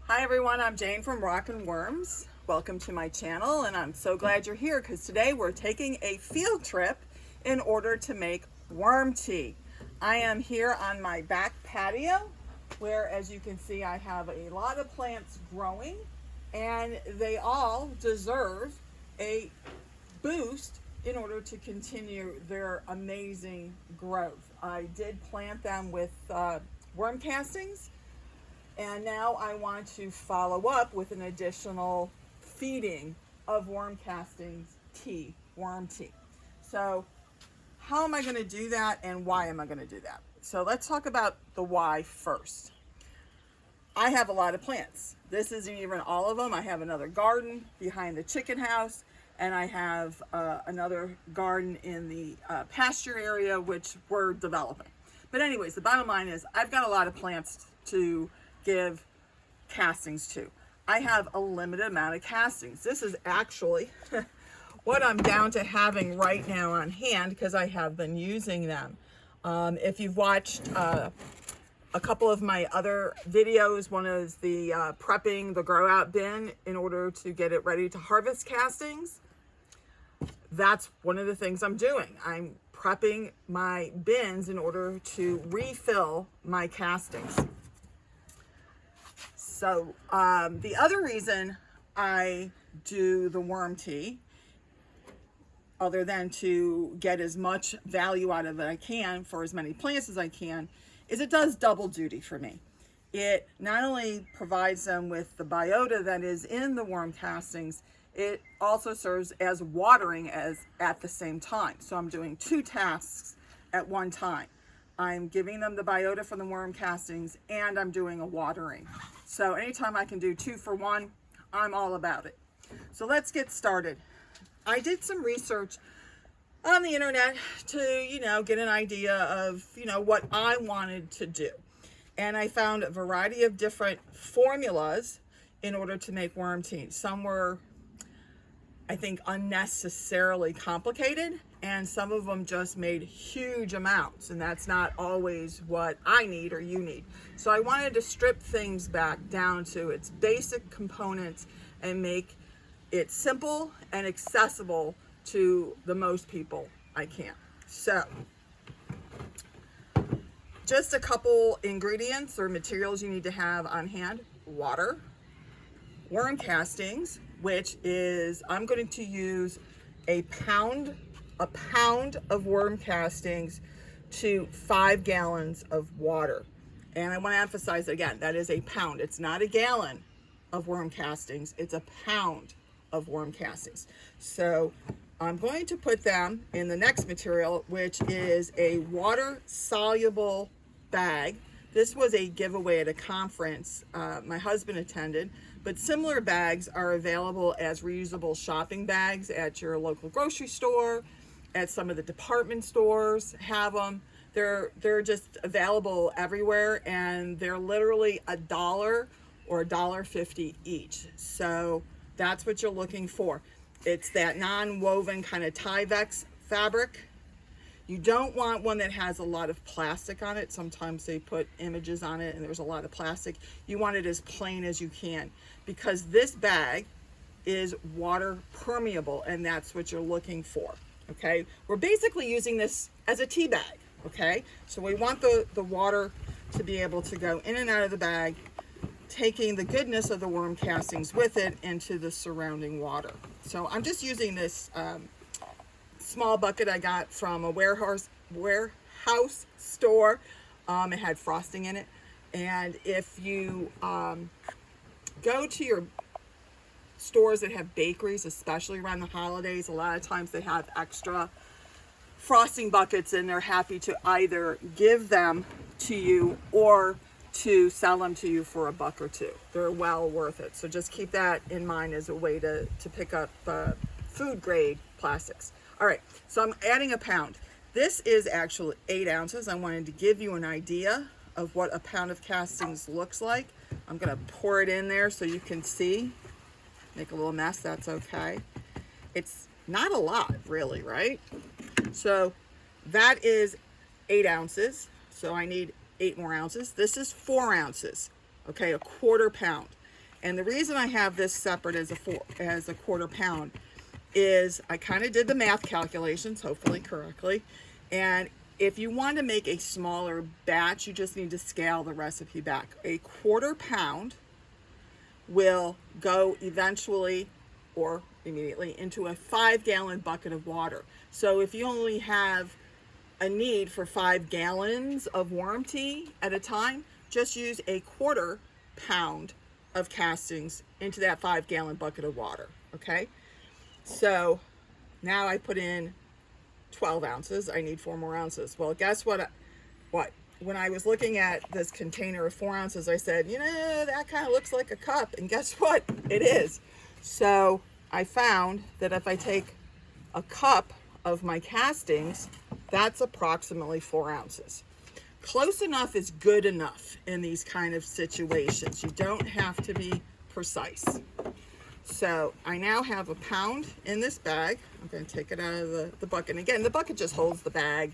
Hi everyone, I'm Jane from Rockin' Worms. Welcome to my channel, and I'm so glad you're here because today we're taking a field trip in order to make worm tea. I am here on my back patio where, as you can see, I have a lot of plants growing and they all deserve a boost in order to continue their amazing growth. I did plant them with worm castings, and now I want to follow up with an additional feeding of worm castings tea, worm tea. So how am I going to do that, and why am I going to do that? So let's talk about the why first. I have a lot of plants. This isn't even all of them. I have another garden behind the chicken house, and I have another garden in the pasture area, which we're developing. But anyways, the bottom line is I've got a lot of plants to give castings to. I have a limited amount of castings. This is actually what I'm down to having right now on hand because I have been using them. If you've watched a couple of my other videos, one is the prepping the grow out bin in order to get it ready to harvest castings. That's one of the things I'm doing. I'm prepping my bins in order to refill my castings. So the other reason I do the worm tea, other than to get as much value out of it I can for as many plants as I can, is it does double duty for me. It not only provides them with the biota that is in the worm castings, it also serves as watering at the same time. So I'm doing two tasks at one time. I'm giving them the biota from the worm castings, and I'm doing a watering. So anytime I can do two for one, I'm all about it. So let's get started. I did some research on the internet to, get an idea of, what I wanted to do. And I found a variety of different formulas in order to make worm tea. Some were, I think, unnecessarily complicated, and some of them just made huge amounts, and that's not always what I need or you need. So I wanted to strip things back down to its basic components and make it simple and accessible to the most people I can. So just a couple ingredients or materials you need to have on hand: water, worm castings, which is, I'm going to use a pound of worm castings to 5 gallons of water. And I want to emphasize again, that is a pound. It's not a gallon of worm castings. It's a pound of worm castings. So I'm going to put them in the next material, which is a water soluble bag. This was a giveaway at a conference my husband attended, but similar bags are available as reusable shopping bags at your local grocery store, at some of the department stores have them. They're just available everywhere, and they're literally $1 or $1.50 each. So that's what you're looking for. It's that non-woven kind of Tyvek fabric. You don't want one that has a lot of plastic on it. Sometimes they put images on it and there's a lot of plastic. You want it as plain as you can, because this bag is water permeable, and that's what you're looking for. Okay, we're basically using this as a tea bag. Okay, so we want the water to be able to go in and out of the bag, taking the goodness of the worm castings with it into the surrounding water. So I'm just using this small bucket I got from a warehouse store. It had frosting in it, and if you go to your stores that have bakeries, especially around the holidays, a lot of times they have extra frosting buckets, and they're happy to either give them to you or to sell them to you for $1 or $2. They're well worth it. So just keep that in mind as a way to pick up food grade plastics. All right, so I'm adding a pound. This is actually 8 ounces. I wanted to give you an idea of what a pound of castings looks like. I'm gonna pour it in there so you can see. Make a little mess, that's okay. It's not a lot, really, right? So that is 8 ounces. So I need 8 more ounces. This is 4 ounces, okay, a 1/4 pound. And the reason I have this separate as a quarter pound is I kind of did the math calculations, hopefully correctly. And if you want to make a smaller batch, you just need to scale the recipe back. A quarter pound will go eventually or immediately into a 5-gallon bucket of water. So if you only have a need for 5 gallons of warm tea at a time, just use a quarter pound of castings into that 5-gallon bucket of water, okay? So now I put in 12 ounces. I need 4 more ounces. Well, guess what? When I was looking at this container of 4 ounces, I said, you know, that kind of looks like a cup. And guess what? It is. So I found that if I take a cup of my castings, that's approximately 4 ounces. Close enough is good enough in these kind of situations. You don't have to be precise. So I now have a pound in this bag. I'm going to take it out of the bucket. And again, the bucket just holds the bag,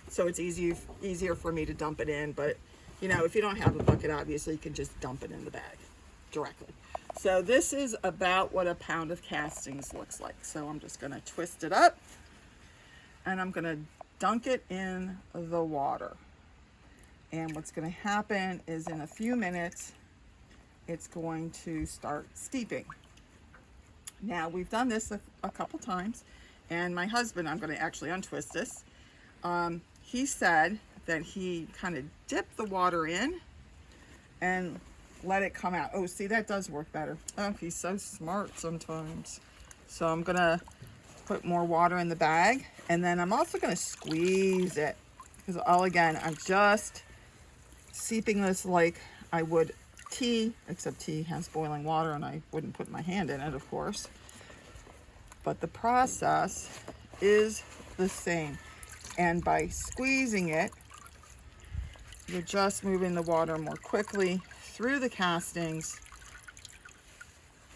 so it's easier for me to dump it in. But, you know, if you don't have a bucket, obviously you can just dump it in the bag directly. So this is about what a pound of castings looks like. So I'm just going to twist it up, and I'm going to dunk it in the water. And what's going to happen is in a few minutes, it's going to start steeping. Now, we've done this a couple times, and my husband, I'm going to actually untwist this. He said that he kind of dipped the water in and let it come out. Oh, see, that does work better. Oh, he's so smart sometimes. So I'm going to put more water in the bag, and then I'm also going to squeeze it. Because again, I'm just seeping this like I would tea, except tea has boiling water and I wouldn't put my hand in it, of course. But the process is the same. And by squeezing it, you're just moving the water more quickly through the castings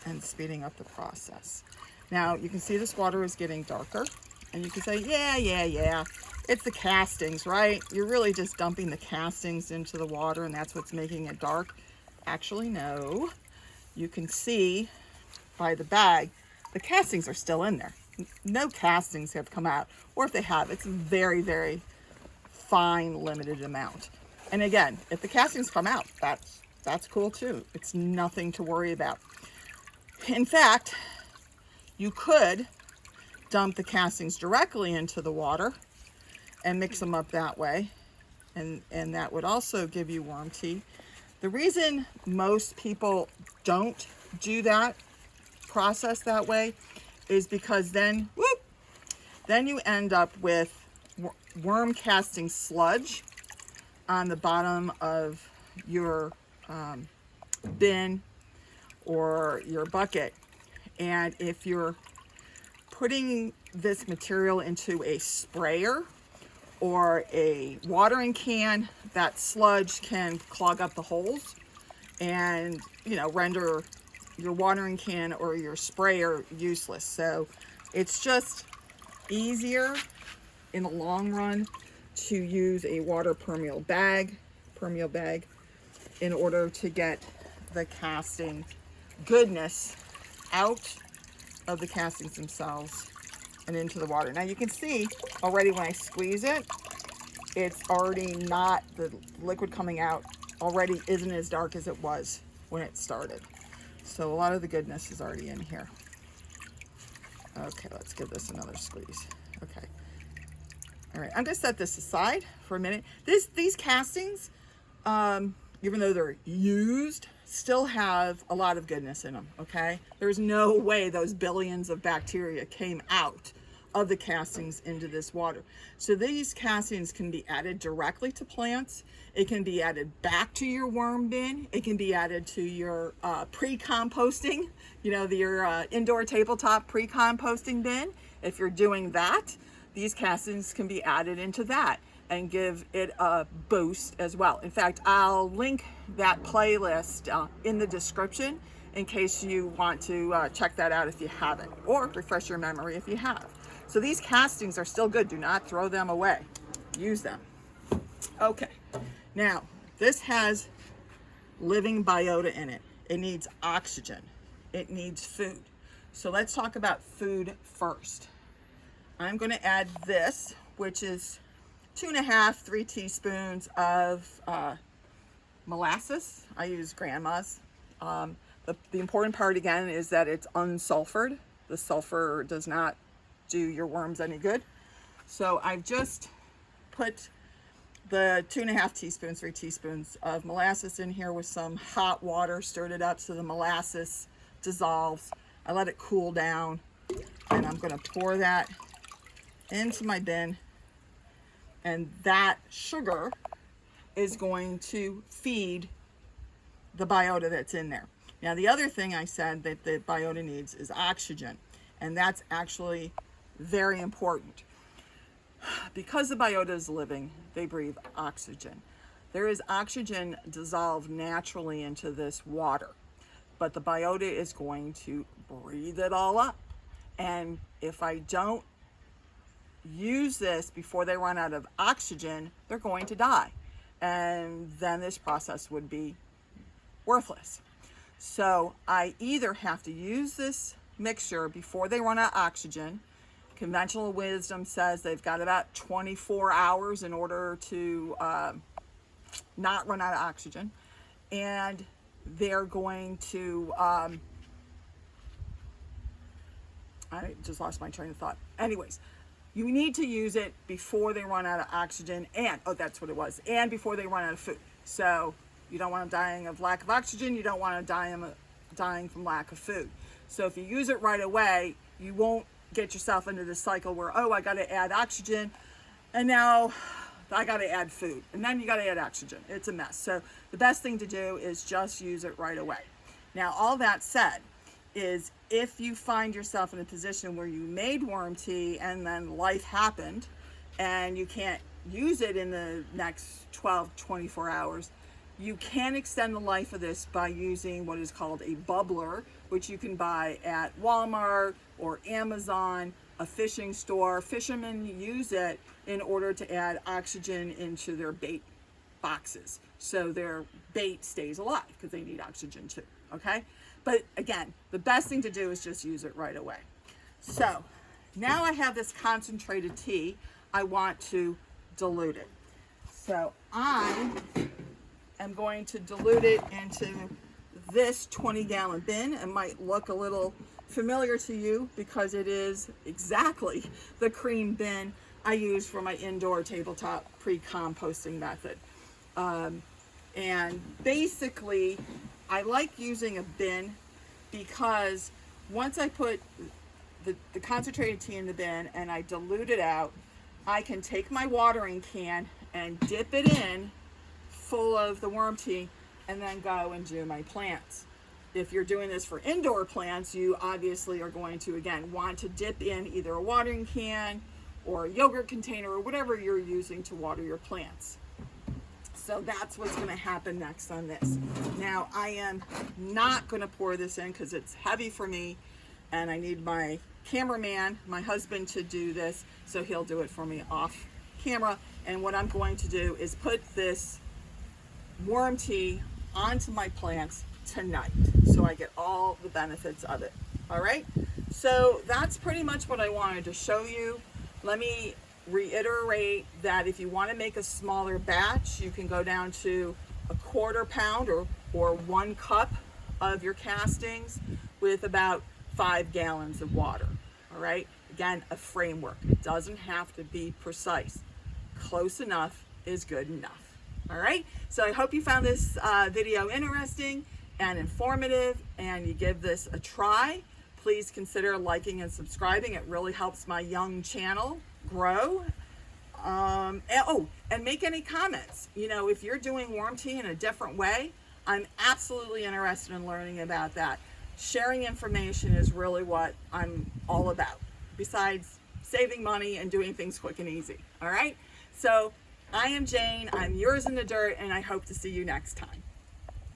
and speeding up the process. Now, you can see this water is getting darker, and you can say, yeah, it's the castings, right? You're really just dumping the castings into the water, and that's what's making it dark. Actually, no. You can see by the bag, the castings are still in there. No castings have come out, or if they have, it's a very, very fine, limited amount. And again, if the castings come out, that's cool too. It's nothing to worry about. In fact, you could dump the castings directly into the water and mix them up that way, and that would also give you warm tea. The reason most people don't do that process that way is because then you end up with worm casting sludge on the bottom of your bin or your bucket. And if you're putting this material into a sprayer or a watering can, that sludge can clog up the holes and, you know, render your watering can or your sprayer useless. So it's just easier in the long run to use a water permeable bag in order to get the casting goodness out of the castings themselves and into the water. Now you can see already when I squeeze it, it's already not, the liquid coming out already isn't as dark as it was when it started. So a lot of the goodness is already in here. Okay, let's give this another squeeze. Okay. All right, I'm gonna set this aside for a minute. These castings, even though they're used, still have a lot of goodness in them, okay? There's no way those billions of bacteria came out of the castings into this water. So these castings can be added directly to plants. It can be added back to your worm bin. It can be added to your pre-composting, you know, your indoor tabletop pre-composting bin. If you're doing that, these castings can be added into that and give it a boost as well. In fact, I'll link that playlist in the description in case you want to check that out if you haven't, or refresh your memory if you have. So these castings are still good. Do not throw them away. Use them. Okay. Now, this has living biota in it. It needs oxygen. It needs food. So let's talk about food first. I'm going to add this, which is 2.5, 3 teaspoons of molasses. I use grandma's. The important part again is that it's unsulfured. The sulfur does not do your worms any good. So I've just put the 2.5 teaspoons, 3 teaspoons of molasses in here with some hot water, stirred it up so the molasses dissolves. I let it cool down, and I'm going to pour that into my bin, and that sugar is going to feed the biota that's in there. Now, the other thing I said that the biota needs is oxygen, and that's actually very important. Because the biota is living, they breathe oxygen. There is oxygen dissolved naturally into this water, but the biota is going to breathe it all up. And if I don't use this before they run out of oxygen, they're going to die. And then this process would be worthless. So I either have to use this mixture before they run out of oxygen. Conventional wisdom says they've got about 24 hours in order to not run out of oxygen. And they're going to, I just lost my train of thought. Anyways, you need to use it before they run out of oxygen and, oh, that's what it was, and before they run out of food. So you don't want them dying of lack of oxygen. You don't want them dying from lack of food. So if you use it right away, you won't get yourself into this cycle where, oh, I got to add oxygen, and now I got to add food, and then you got to add oxygen. It's a mess. So the best thing to do is just use it right away. Now, all that said, is if you find yourself in a position where you made worm tea and then life happened and you can't use it in the next 12, 24 hours, you can extend the life of this by using what is called a bubbler, which you can buy at Walmart or Amazon, a fishing store. Fishermen use it in order to add oxygen into their bait boxes, so their bait stays alive because they need oxygen too, okay? But again, the best thing to do is just use it right away. So now I have this concentrated tea. I want to dilute it. So I am going to dilute it into this 20-gallon bin. It might look a little familiar to you because it is exactly the cream bin I use for my indoor tabletop pre-composting method. And basically, I like using a bin because once I put the concentrated tea in the bin and I dilute it out, I can take my watering can and dip it in full of the worm tea and then go and do my plants. If you're doing this for indoor plants, you obviously are going to, again, want to dip in either a watering can or a yogurt container or whatever you're using to water your plants. So that's what's going to happen next on this. Now, I am not going to pour this in because it's heavy for me, and I need my cameraman, my husband, to do this, so he'll do it for me off camera. And what I'm going to do is put this worm tea onto my plants tonight, so I get all the benefits of it. All right, so that's pretty much what I wanted to show you. Let me reiterate that if you want to make a smaller batch, you can go down to a 1/4 pound or 1 cup of your castings with about 5 gallons of water. All right, again, a framework. It doesn't have to be precise. Close enough is good enough. All right, so I hope you found this video interesting and informative, and you give this a try. Please consider liking and subscribing. It really helps my young channel grow. And make any comments. You know, if you're doing worm tea in a different way, I'm absolutely interested in learning about that. Sharing information is really what I'm all about, besides saving money and doing things quick and easy. All right, so I am Jayne. I'm yours in the dirt, and I hope to see you next time.